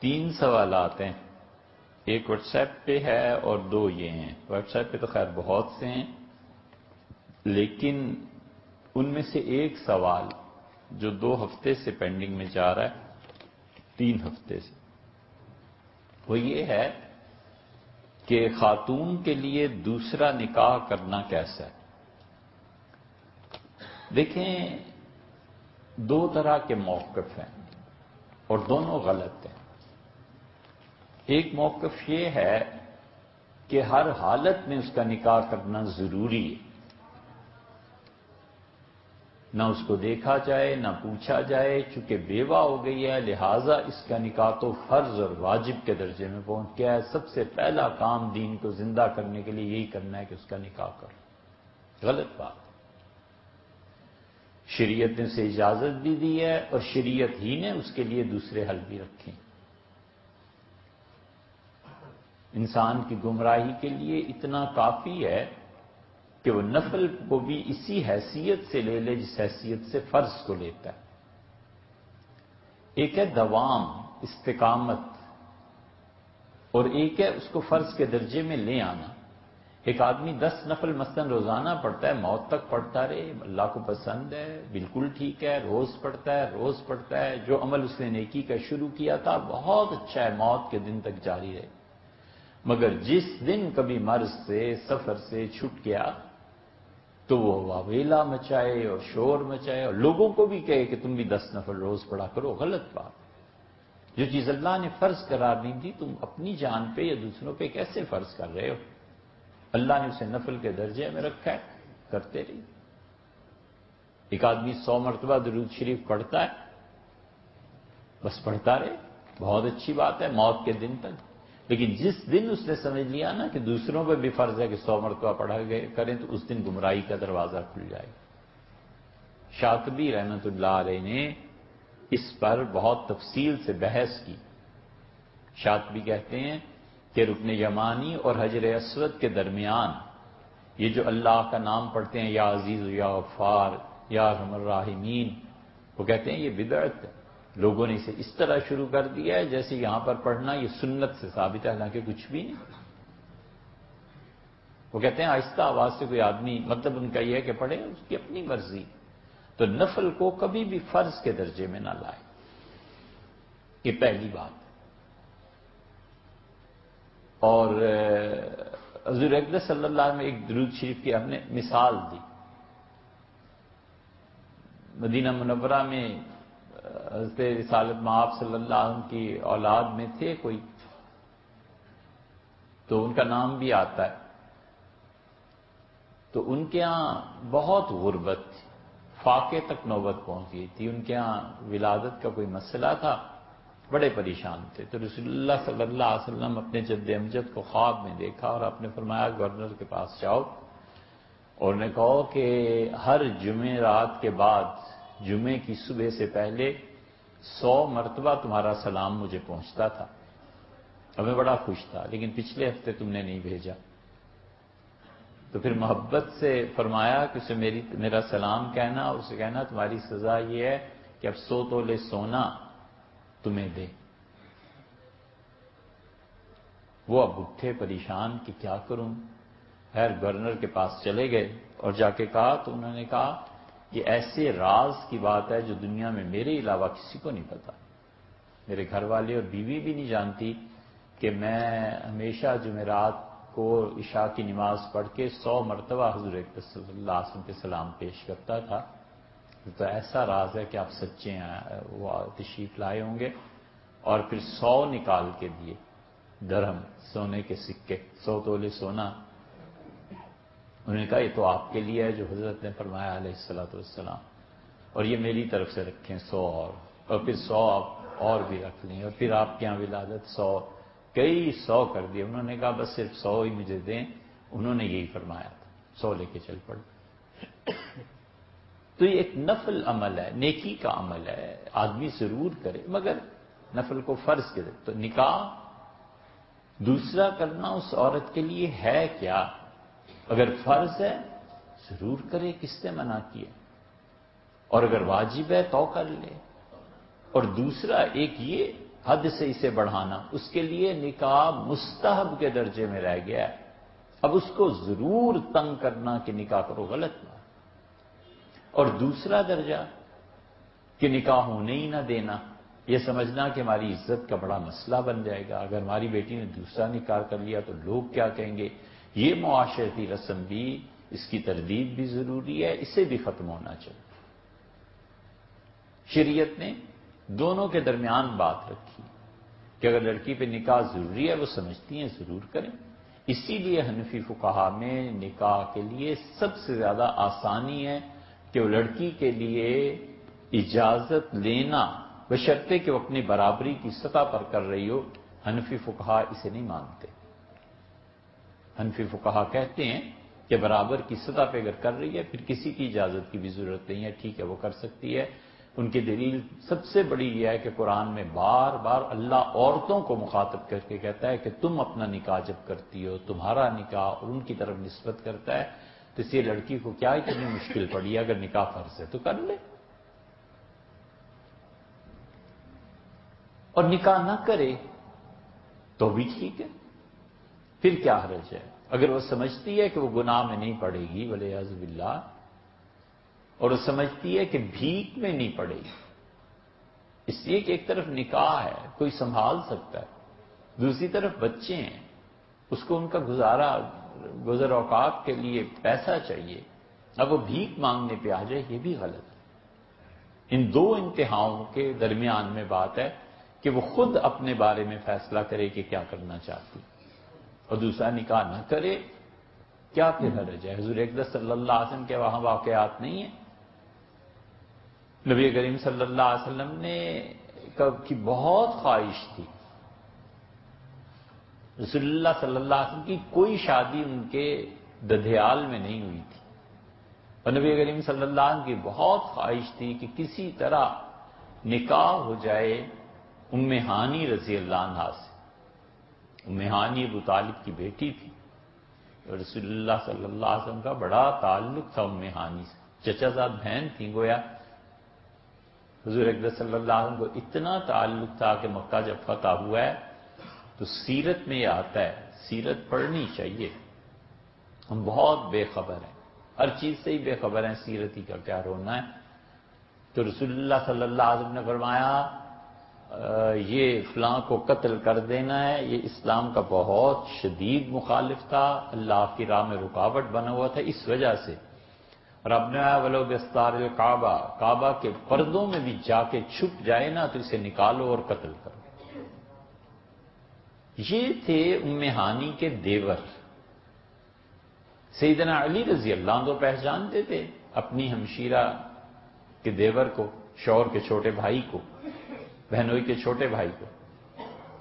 3 سوالات ہیں، ایک واٹس ایپ پہ ہے اور 2 یہ ہیں۔ واٹس ایپ پہ تو خیر بہت سے ہیں، لیکن ان میں سے ایک سوال جو 2 ہفتے سے پینڈنگ میں جا رہا ہے، 3 ہفتے سے، وہ یہ ہے کہ خاتون کے لیے دوسرا نکاح کرنا کیسا ہے۔ دیکھیں، 2 طرح کے موقف ہیں اور دونوں غلط ہیں۔ ایک موقف یہ ہے کہ ہر حالت میں اس کا نکاح کرنا ضروری ہے، نہ اس کو دیکھا جائے نہ پوچھا جائے، چونکہ بیوہ ہو گئی ہے لہذا اس کا نکاح تو فرض اور واجب کے درجے میں پہنچ گیا ہے۔ سب سے پہلا کام دین کو زندہ کرنے کے لیے یہی کرنا ہے کہ اس کا نکاح کرو۔ غلط بات۔ شریعت نے اسے اجازت بھی دی ہے اور شریعت ہی نے اس کے لیے دوسرے حل بھی رکھے۔ انسان کی گمراہی کے لیے اتنا کافی ہے کہ وہ نفل کو بھی اسی حیثیت سے لے لے جس حیثیت سے فرض کو لیتا ہے۔ ایک ہے دوام، استقامت، اور ایک ہے اس کو فرض کے درجے میں لے آنا۔ ایک آدمی 10 نفل مثلا روزانہ پڑھتا ہے، موت تک پڑھتا رہے، اللہ کو پسند ہے، بالکل ٹھیک ہے، روز پڑھتا ہے، جو عمل اس نے نیکی کا شروع کیا تھا بہت اچھا ہے، موت کے دن تک جاری رہے۔ مگر جس دن کبھی مرض سے، سفر سے چھٹ گیا تو وہ واویلا مچائے اور شور مچائے اور لوگوں کو بھی کہے کہ تم بھی 10 نفل روز پڑھا کرو۔ غلط بات۔ جو چیز اللہ نے فرض قرار نہیں دی تم اپنی جان پہ یا دوسروں پہ کیسے فرض کر رہے ہو؟ اللہ نے اسے نفل کے درجے میں رکھا ہے، کرتے رہیے۔ ایک آدمی 100 مرتبہ درود شریف پڑھتا ہے، بس پڑھتا رہے، بہت اچھی بات ہے موت کے دن تک۔ لیکن جس دن اس نے سمجھ لیا نا کہ دوسروں پہ بھی فرض ہے کہ 100 مرتبہ پڑھا کریں تو اس دن گمراہی کا دروازہ کھل جائے گا۔ شاطبی رحمۃ اللہ علیہ نے اس پر بہت تفصیل سے بحث کی۔ شاطبی کہتے ہیں کہ رکن یمانی اور حجر اسود کے درمیان یہ جو اللہ کا نام پڑھتے ہیں، یا عزیز یا غفار یا ارحم الراحمین، وہ کہتے ہیں یہ بدعت ہے۔ لوگوں نے اسے اس طرح شروع کر دیا ہے جیسے یہاں پر پڑھنا یہ سنت سے ثابت ہے، حالانکہ کچھ بھی نہیں۔ وہ کہتے ہیں آہستہ آواز سے کوئی آدمی، مطلب ان کا یہ ہے کہ پڑھے، اس کی اپنی مرضی۔ تو نفل کو کبھی بھی فرض کے درجے میں نہ لائے، یہ پہلی بات۔ اور حضور اقدس صلی اللہ علیہ وسلم ایک درود شریف کی ہم نے مثال دی۔ مدینہ منورہ میں حضرت رسالت مآب صلی اللہ علیہ وسلم کی اولاد میں تھے کوئی، تو ان کا نام بھی آتا ہے، تو ان کے ہاں بہت غربت تھی، فاقے تک نوبت پہنچ گئی تھی، ان کے ہاں ولادت کا کوئی مسئلہ تھا، بڑے پریشان تھے۔ تو رسول اللہ صلی اللہ علیہ وسلم اپنے جد امجد کو خواب میں دیکھا اور آپ نے فرمایا گورنر کے پاس جاؤ، اور نے کہا کہ ہر جمعہ رات کے بعد جمعے کی صبح سے پہلے 100 مرتبہ تمہارا سلام مجھے پہنچتا تھا، ہمیں بڑا خوش تھا، لیکن پچھلے ہفتے تم نے نہیں بھیجا۔ تو پھر محبت سے فرمایا کہ اسے میرا سلام کہنا اور اسے کہنا تمہاری سزا یہ ہے کہ اب 100 تولے سونا تمہیں دے۔ وہ اب اٹھے پریشان کہ کیا کروں، خیر گورنر کے پاس چلے گئے اور جا کے کہا تو انہوں نے کہا یہ ایسے راز کی بات ہے جو دنیا میں میرے علاوہ کسی کو نہیں پتا، میرے گھر والے اور بیوی بھی نہیں جانتی کہ میں ہمیشہ جمعرات کو عشاء کی نماز پڑھ کے 100 مرتبہ حضور اقدس صلی اللہ علیہ وسلم کے سلام پیش کرتا تھا۔ تو ایسا راز ہے کہ آپ سچے ہیں، وہ تشریف لائے ہوں گے، اور پھر 100 نکال کے دیے درہم، سونے کے سکے، 100 تولے سونا۔ انہوں نے کہا یہ تو آپ کے لیے ہے جو حضرت نے فرمایا علیہ الصلوۃ والسلام، اور یہ میری طرف سے رکھیں 100 اور پھر 100 آپ اور بھی رکھ لیں، اور پھر آپ کے یہاں ولادت 100، کئی 100 کر دیے۔ انہوں نے کہا بس صرف 100 ہی مجھے دیں، انہوں نے یہی فرمایا تھا، 100 لے کے چل پڑے۔ تو یہ ایک نفل عمل ہے، نیکی کا عمل ہے، آدمی ضرور کرے، مگر نفل کو فرض کرے۔ تو نکاح دوسرا کرنا اس عورت کے لیے ہے کیا؟ اگر فرض ہے ضرور کرے، کس نے منع کیا؟ اور اگر واجب ہے تو کر لے۔ اور دوسرا ایک یہ حد سے اسے بڑھانا، اس کے لیے نکاح مستحب کے درجے میں رہ گیا ہے۔ اب اس کو ضرور تنگ کرنا کہ نکاح کرو، غلط بات۔ اور دوسرا درجہ کہ نکاح ہونے ہی نہ دینا، یہ سمجھنا کہ ہماری عزت کا بڑا مسئلہ بن جائے گا، اگر ہماری بیٹی نے دوسرا نکاح کر لیا تو لوگ کیا کہیں گے۔ یہ معاشرتی رسم بھی، اس کی تردید بھی ضروری ہے، اسے بھی ختم ہونا چاہیے۔ شریعت نے دونوں کے درمیان بات رکھی کہ اگر لڑکی پہ نکاح ضروری ہے، وہ سمجھتی ہیں ضرور کریں۔ اسی لیے حنفی فقہا میں نکاح کے لیے سب سے زیادہ آسانی ہے کہ وہ لڑکی کے لیے اجازت لینا، بشرطے کہ وہ اپنی برابری کی سطح پر کر رہی ہو۔ حنفی فقہا اسے نہیں مانتے۔ حنفی فقہا کہتے ہیں کہ برابر کی سطح پہ اگر کر رہی ہے پھر کسی کی اجازت کی بھی ضرورت نہیں ہے، ٹھیک ہے وہ کر سکتی ہے۔ ان کی دلیل سب سے بڑی یہ ہے کہ قرآن میں بار بار اللہ عورتوں کو مخاطب کر کے کہتا ہے کہ تم اپنا نکاح جب کرتی ہو، تمہارا نکاح، اور ان کی طرف نسبت کرتا ہے، تو اس لیے لڑکی کو کیا اتنی مشکل پڑی ہے، اگر نکاح فرض ہے تو کر لے، اور نکاح نہ کرے تو بھی ٹھیک ہے، پھر کیا حرج ہے۔ اگر وہ سمجھتی ہے کہ وہ گناہ میں نہیں پڑے گی والعیاذ باللہ، اور وہ سمجھتی ہے کہ بھیک میں نہیں پڑے گی، اس لیے کہ ایک طرف نکاح ہے، کوئی سنبھال سکتا ہے، دوسری طرف بچے ہیں، اس کو ان کا گزر اوقات کے لیے پیسہ چاہیے، اب وہ بھیک مانگنے پہ آ جائے، یہ بھی غلط ہے۔ ان دو انتہاؤں کے درمیان میں بات ہے کہ وہ خود اپنے بارے میں فیصلہ کرے کہ کیا کرنا چاہتی، اور دوسرا نکاح نہ کرے، کیا پھر حرج ہے۔ حضور اقدس صلی اللہ علیہ وسلم کے وہاں واقعات نہیں ہیں؟ نبی کریم صلی اللہ علیہ وسلم نے کی بہت خواہش تھی، رسول اللہ صلی اللہ علیہ وسلم کی کوئی شادی ان کے ددھیال میں نہیں ہوئی تھی، اور نبی کریم صلی اللہ علیہ وسلم کی بہت خواہش تھی کہ کسی طرح نکاح ہو جائے ام ہانی رضی اللہ عنہا سے۔ ام ہانی ابو طالب کی بیٹی تھی، اور رسول اللہ صلی اللہ علیہ وسلم کا بڑا تعلق تھا ام ہانی سے، چچا زاد بہن تھی گویا۔ حضور اقدس صلی اللہ علیہ وسلم کو اتنا تعلق تھا کہ مکہ جب فتح ہوا ہے تو سیرت میں یہ آتا ہے، سیرت پڑھنی چاہیے، ہم بہت بے خبر ہیں، ہر چیز سے ہی بے خبر ہیں، سیرت ہی کا کیا رونا ہے۔ تو رسول اللہ صلی اللہ علیہ وسلم نے فرمایا یہ فلاں کو قتل کر دینا ہے، یہ اسلام کا بہت شدید مخالف تھا، اللہ کی راہ میں رکاوٹ بنا ہوا تھا، اس وجہ سے رب نے ولو بستار الکعبہ، کعبہ کے پردوں میں بھی جا کے چھپ جائے نا تو اسے نکالو اور قتل کرو۔ یہ تھے ام ہانی کے دیور۔ سیدنا علی رضی اللہ عنہ پہچانتے تھے اپنی ہمشیرہ کے دیور کو، شوہر کے چھوٹے بھائی کو، بہنوئی کے چھوٹے بھائی کو،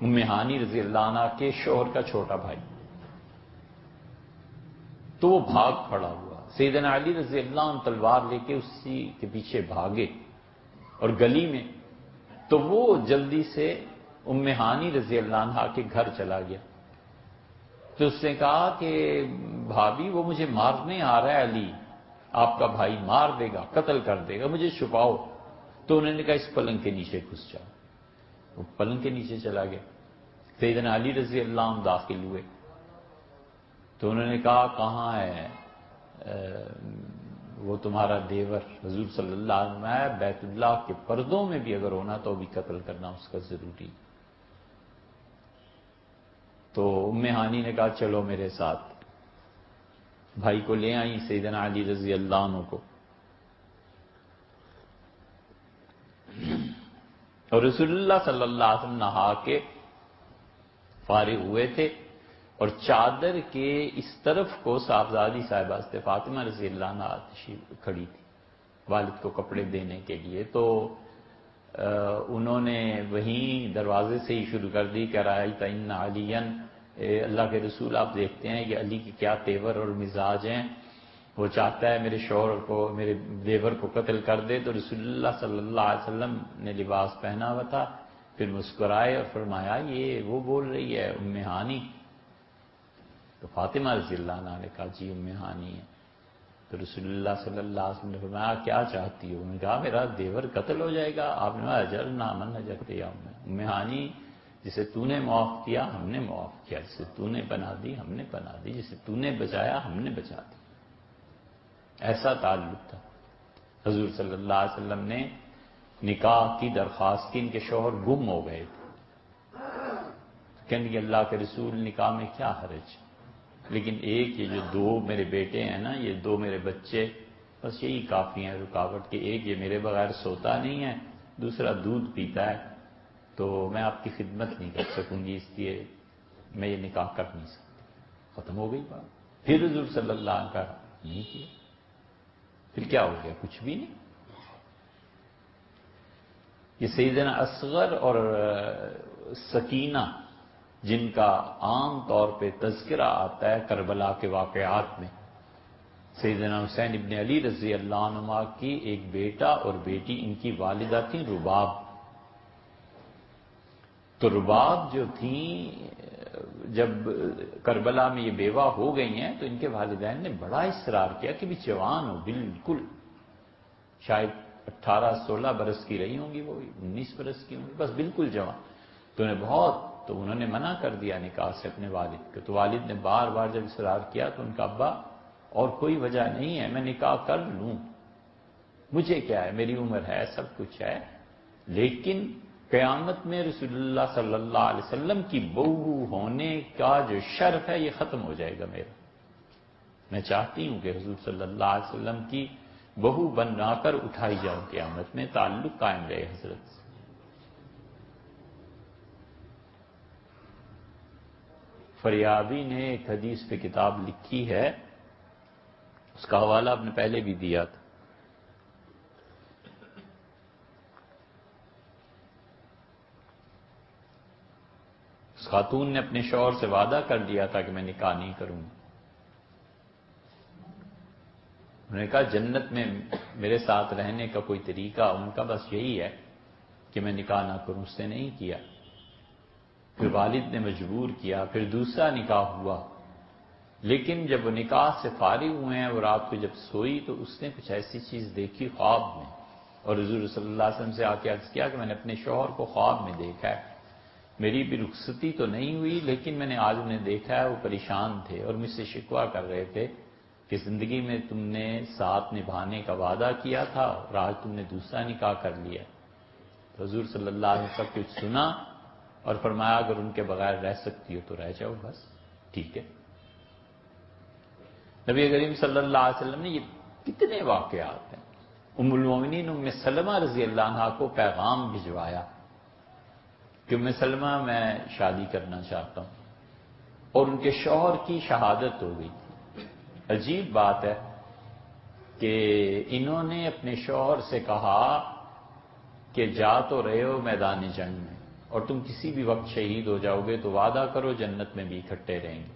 ام ہانی رضی اللہ عنہ کے شوہر کا چھوٹا بھائی۔ تو وہ بھاگ کھڑا ہوا، سیدنا علی رضی اللہ عنہ تلوار لے کے اسی کے پیچھے بھاگے، اور گلی میں تو وہ جلدی سے ام ہانی رضی اللہ عنہ کے گھر چلا گیا۔ تو اس نے کہا کہ بھابھی وہ مجھے مارنے آ رہا ہے، علی آپ کا بھائی مار دے گا، قتل کر دے گا، مجھے چھپاؤ۔ تو انہوں نے کہا اس پلنگ کے نیچے گھس جاؤ۔ وہ پلنگ کے نیچے چلا گیا، سیدنا علی رضی اللہ عنہ داخل ہوئے، تو انہوں نے کہا کہاں ہے وہ تمہارا دیور؟ حضور صلی اللہ علیہ وسلم ہے بیت اللہ کے پردوں میں بھی اگر ہونا تو بھی قتل کرنا اس کا ضروری۔ تو ام ہانی نے کہا چلو میرے ساتھ، بھائی کو لے آئی سیدنا علی رضی اللہ عنہ کو، اور رسول اللہ صلی اللہ علیہ وسلم نہا کے فارغ ہوئے تھے، اور چادر کے اس طرف کو صاحبزادی صاحبہ فاطمہ رضی اللہ عنہ کھڑی تھی والد کو کپڑے دینے کے لیے، تو انہوں نے وہیں دروازے سے ہی شروع کر دی کہ رأیت ان علی، اللہ کے رسول آپ دیکھتے ہیں کہ علی کے کیا تیور اور مزاج ہیں، وہ چاہتا ہے میرے شوہر کو، میرے دیور کو قتل کر دے۔ تو رسول اللہ صلی اللہ علیہ وسلم نے لباس پہنا ہوا تھا، پھر مسکرائے اور فرمایا یہ وہ بول رہی ہے ام ہانی؟ تو فاطمہ رضی اللہ عنہ نے کہا جی ام ہانی ہے۔ تو رسول اللہ صلی اللہ علیہ وسلم نے فرمایا کیا چاہتی ہو؟ انہوں نے کہا میرا دیور قتل ہو جائے گا. آپ نے کہا اجر نامن اجرتے یا ہانی جسے تو نے معاف کیا ہم نے معاف کیا، جسے تو نے پناہ دی ہم نے پناہ دی، جسے تو نے بچایا ہم نے بچا دی. ایسا تعلق تھا. حضور صلی اللہ علیہ وسلم نے نکاح کی درخواست کی، ان کے شوہر گم ہو گئے تھے. کہنے کہ اللہ کے رسول نکاح میں کیا حرج، لیکن ایک یہ جو دو میرے بیٹے ہیں نا، یہ دو میرے بچے، بس یہی کافی ہیں رکاوٹ کہ ایک یہ میرے بغیر سوتا نہیں ہے، دوسرا دودھ پیتا ہے، تو میں آپ کی خدمت نہیں کر سکوں گی، اس لیے میں یہ نکاح کر نہیں سکتی. ختم ہو گئی بات. پھر حضور صلی اللہ علیہ وسلم کا نہیں کیا. پھر کیا ہو گیا؟ کچھ بھی نہیں. یہ سیدنا اصغر اور سکینہ جن کا عام طور پہ تذکرہ آتا ہے کربلا کے واقعات میں، سیدنا حسین ابن علی رضی اللہ عنہما کی ایک بیٹا اور بیٹی، ان کی والدہ تھیں رباب. تو رباب جو تھیں جب کربلا میں یہ بیوہ ہو گئی ہیں تو ان کے والدین نے بڑا اصرار کیا کہ بھی جوان ہو، بالکل شاید 18-16 برس کی رہی ہوں گی، وہ 19 برس کی ہوں گی، بس بالکل جوان. تو انہوں نے منع کر دیا نکاح سے اپنے والد کو. تو والد نے بار بار جب اصرار کیا تو ان کا ابا اور کوئی وجہ نہیں ہے، میں نکاح کر لوں، مجھے کیا ہے، میری عمر ہے، سب کچھ ہے، لیکن قیامت میں رسول اللہ صلی اللہ علیہ وسلم کی بہو ہونے کا جو شرف ہے یہ ختم ہو جائے گا میرا. میں چاہتی ہوں کہ حضور صلی اللہ علیہ وسلم کی بہو بنا کر اٹھائی جاؤں قیامت میں، تعلق قائم رہے حضرت سے. فریابی نے ایک حدیث پہ کتاب لکھی ہے، اس کا حوالہ آپ نے پہلے بھی دیا تھا. اس خاتون نے اپنے شوہر سے وعدہ کر لیا تھا کہ میں نکاح نہیں کروں گی. انہوں نے کہا جنت میں میرے ساتھ رہنے کا کوئی طریقہ ان کا بس یہی ہے کہ میں نکاح نہ کروں. اس نے نہیں کیا. پھر والد نے مجبور کیا، پھر دوسرا نکاح ہوا، لیکن جب وہ نکاح سے فارغ ہوئے ہیں، وہ رات کو جب سوئی تو اس نے کچھ ایسی چیز دیکھی خواب میں، اور حضور صلی اللہ علیہ وسلم سے آ کے عرض کیا کہ میں نے اپنے شوہر کو خواب میں دیکھا ہے، میری بھی رخصتی تو نہیں ہوئی لیکن میں نے آج انہیں دیکھا ہے، وہ پریشان تھے اور مجھ سے شکوہ کر رہے تھے کہ زندگی میں تم نے ساتھ نبھانے کا وعدہ کیا تھا اور آج تم نے دوسرا نکاح کر لیا. تو حضور صلی اللہ علیہ وسلم سب کچھ سنا اور فرمایا اگر ان کے بغیر رہ سکتی ہو تو رہ جاؤ، بس ٹھیک ہے. نبی کریم صلی اللہ علیہ وسلم نے یہ کتنے واقعات ہیں. ام المومنین ام سلمہ رضی اللہ عنہا کو پیغام بھجوایا کہ ام سلمہ میں شادی کرنا چاہتا ہوں، اور ان کے شوہر کی شہادت ہو گئی تھی. عجیب بات ہے کہ انہوں نے اپنے شوہر سے کہا کہ جا تو رہے ہو میدان جنگ میں اور تم کسی بھی وقت شہید ہو جاؤ گے تو وعدہ کرو جنت میں بھی اکٹھے رہیں گے.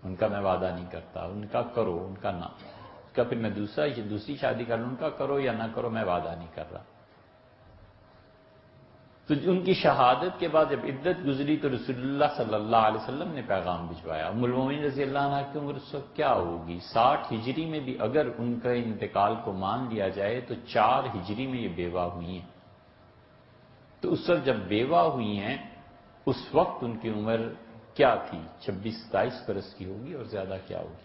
ان کا میں وعدہ نہیں کرتا، ان کا کرو، ان کا نہ. اس کا پھر میں دوسری شادی کر لوں، ان کا کرو یا نہ کرو، میں وعدہ نہیں کر رہا. تو ان کی شہادت کے بعد جب عدت گزری تو رسول اللہ صلی اللہ علیہ وسلم نے پیغام بھجوایا. ام المومنین رضی اللہ عنہ کی عمر اس وقت کیا ہوگی؟ 60 ہجری میں بھی اگر ان کا انتقال کو مان لیا جائے تو 4 ہجری میں یہ بیوہ ہوئی ہیں. تو اس وقت جب بیوہ ہوئی ہیں اس وقت ان کی عمر کیا تھی؟ 26-27 برس کی ہوگی اور زیادہ کیا ہوگی.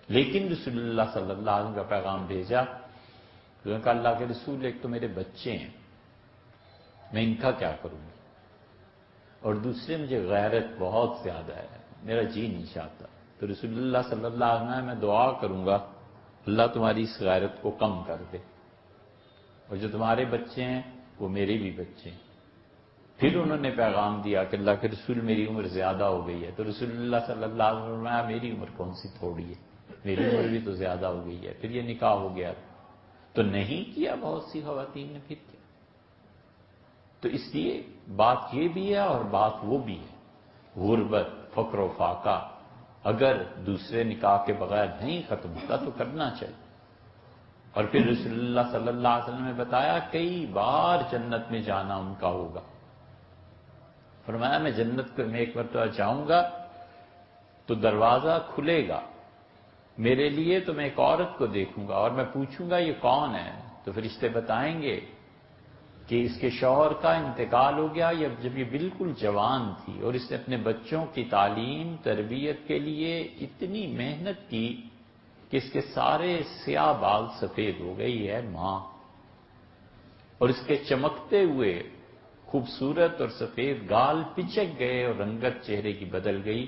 لیکن رسول اللہ صلی اللہ علیہ وسلم کا پیغام بھیجا. انہوں نے کہا اللہ کے رسول ایک تو میرے بچے ہیں، میں ان کا کیا کروں گی، اور دوسرے مجھے غیرت بہت زیادہ ہے، میرا جی نہیں چاہتا. تو رسول اللہ صلی اللہ علیہ وسلم میں دعا کروں گا اللہ تمہاری اس غیرت کو کم کر دے، اور جو تمہارے بچے ہیں وہ میرے بھی بچے ہیں. پھر انہوں نے پیغام دیا کہ اللہ کے رسول میری عمر زیادہ ہو گئی ہے. تو رسول اللہ صلی اللہ علیہ وسلم نے میری عمر کون سی تھوڑی ہے، میری عمر بھی تو زیادہ ہو گئی ہے. پھر یہ نکاح ہو گیا. تو نہیں کیا بہت سی خواتین نے پھر کیا. تو اس لیے بات یہ بھی ہے اور بات وہ بھی ہے. غربت، فقر و فاقہ اگر دوسرے نکاح کے بغیر نہیں ختم ہوتا تو کرنا چاہیے. اور پھر رسول اللہ صلی اللہ علیہ وسلم نے بتایا کئی بار جنت میں جانا ان کا ہوگا. فرمایا میں جنت میں ایک مرتبہ جاؤں گا تو دروازہ کھلے گا میرے لیے تو میں ایک عورت کو دیکھوں گا اور میں پوچھوں گا یہ کون ہے، تو فرشتے بتائیں گے کہ اس کے شوہر کا انتقال ہو گیا جب یہ بالکل جوان تھی، اور اس نے اپنے بچوں کی تعلیم تربیت کے لیے اتنی محنت کی کہ اس کے سارے سیاہ بال سفید ہو گئی ہے ماں، اور اس کے چمکتے ہوئے خوبصورت اور سفید گال پچک گئے اور رنگت چہرے کی بدل گئی،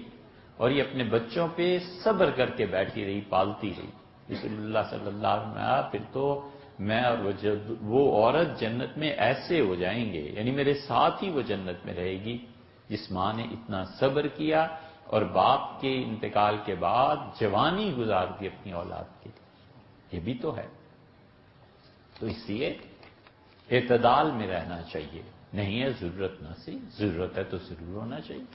اور یہ اپنے بچوں پہ صبر کر کے بیٹھی رہی، پالتی رہی۔ رسول اللہ صلی اللہ علیہ وسلم نے کہا پھر تو میں اور وہ عورت جنت میں ایسے ہو جائیں گے، یعنی میرے ساتھ ہی وہ جنت میں رہے گی جس ماں نے اتنا صبر کیا اور باپ کے انتقال کے بعد جوانی گزار دی اپنی اولاد کے لیے۔ یہ بھی تو ہے۔ تو اس لیے اعتدال میں رہنا چاہیے، نہیں ہے ضرورت نہ سی، ضرورت ہے تو ضرور ہونا چاہیے۔